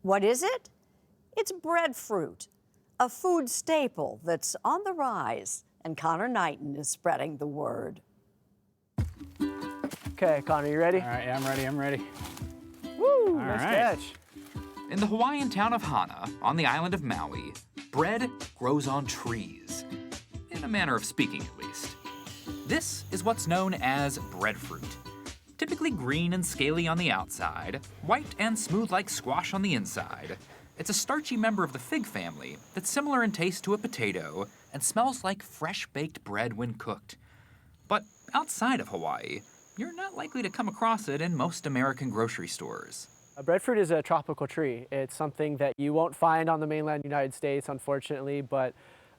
What is it? It's breadfruit, a food staple that's on the rise, and Conor Knighton is spreading the word. Okay, Conor, you ready? All right, yeah, I'm ready. Woo, All nice right. catch. In the Hawaiian town of Hana, on the island of Maui, bread grows on trees. In a manner of speaking, at least. This is what's known as breadfruit. Typically green and scaly on the outside, white and smooth like squash on the inside. It's a starchy member of the fig family that's similar in taste to a potato and smells like fresh-baked bread when cooked. But outside of Hawaii, you're not likely to come across it in most American grocery stores. Breadfruit is a tropical tree. It's something that you won't find on the mainland United States, unfortunately, but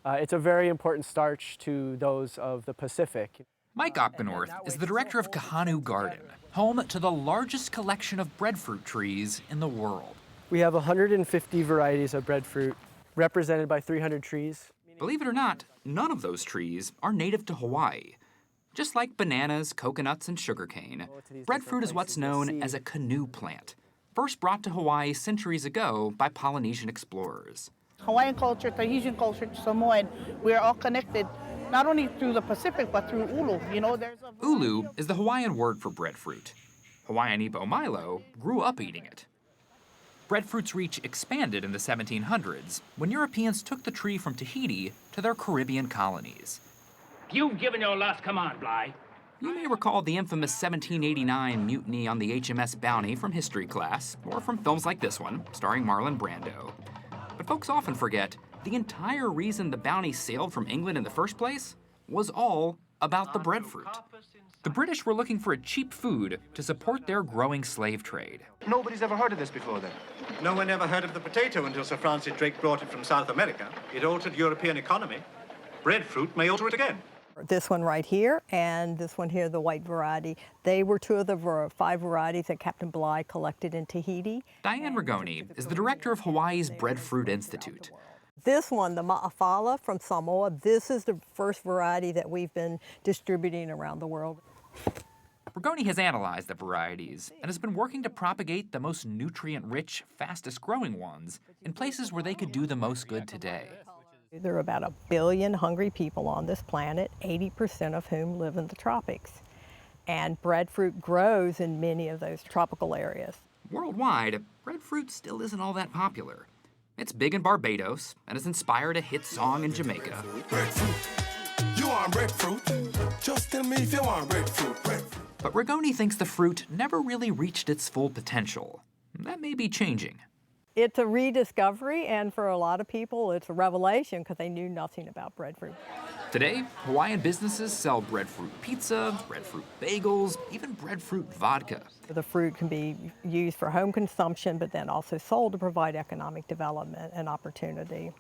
it's a very important starch to those of the Pacific. Mike Opgenorth is the director of Kahanu Garden, home to the largest collection of breadfruit trees in the world. We have 150 varieties of breadfruit, represented by 300 trees. Believe it or not, none of those trees are native to Hawaii. Just like bananas, coconuts, and sugarcane, breadfruit is what's known as a canoe plant, first brought to Hawaii centuries ago by Polynesian explorers. Hawaiian culture, Tahitian culture, Samoan, we are all connected, not only through the Pacific, but through ulu. You know, Ulu is the Hawaiian word for breadfruit. Hawaiian Ibo Milo grew up eating it. Breadfruit's reach expanded in the 1700s when Europeans took the tree from Tahiti to their Caribbean colonies. You've given your last command, Bly. You may recall the infamous 1789 mutiny on the HMS Bounty from history class, or from films like this one, starring Marlon Brando. But folks often forget the entire reason the Bounty sailed from England in the first place was all about the breadfruit. The British were looking for a cheap food to support their growing slave trade. Nobody's ever heard of this before, then? No one ever heard of the potato until Sir Francis Drake brought it from South America. It altered European economy. Breadfruit may alter it again. This one right here and this one here, the white variety, they were two of the 5 varieties that Captain Bligh collected in Tahiti. Diane Rigoni is the director of Hawaii's Breadfruit Institute. This one, the Ma'afala from Samoa, this is the first variety that we've been distributing around the world. Rigoni has analyzed the varieties and has been working to propagate the most nutrient-rich, fastest-growing ones in places where they could do the most good today. There are about 1 billion hungry people on this planet, 80% of whom live in the tropics. And breadfruit grows in many of those tropical areas. Worldwide, breadfruit still isn't all that popular. It's big in Barbados and has inspired a hit song in Jamaica. Breadfruit. You want breadfruit? Just tell me if you want breadfruit. Breadfruit. But Rigoni thinks the fruit never really reached its full potential. That may be changing. It's a rediscovery, and for a lot of people, it's a revelation because they knew nothing about breadfruit. Today, Hawaiian businesses sell breadfruit pizza, breadfruit bagels, even breadfruit vodka. The fruit can be used for home consumption, but then also sold to provide economic development and opportunity.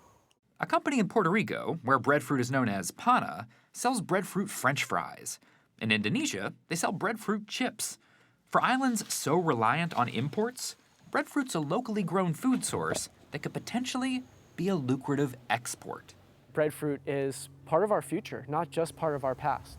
A company in Puerto Rico, where breadfruit is known as pana, sells breadfruit French fries. In Indonesia, they sell breadfruit chips. For islands so reliant on imports, breadfruit's a locally grown food source that could potentially be a lucrative export. Breadfruit is part of our future, not just part of our past.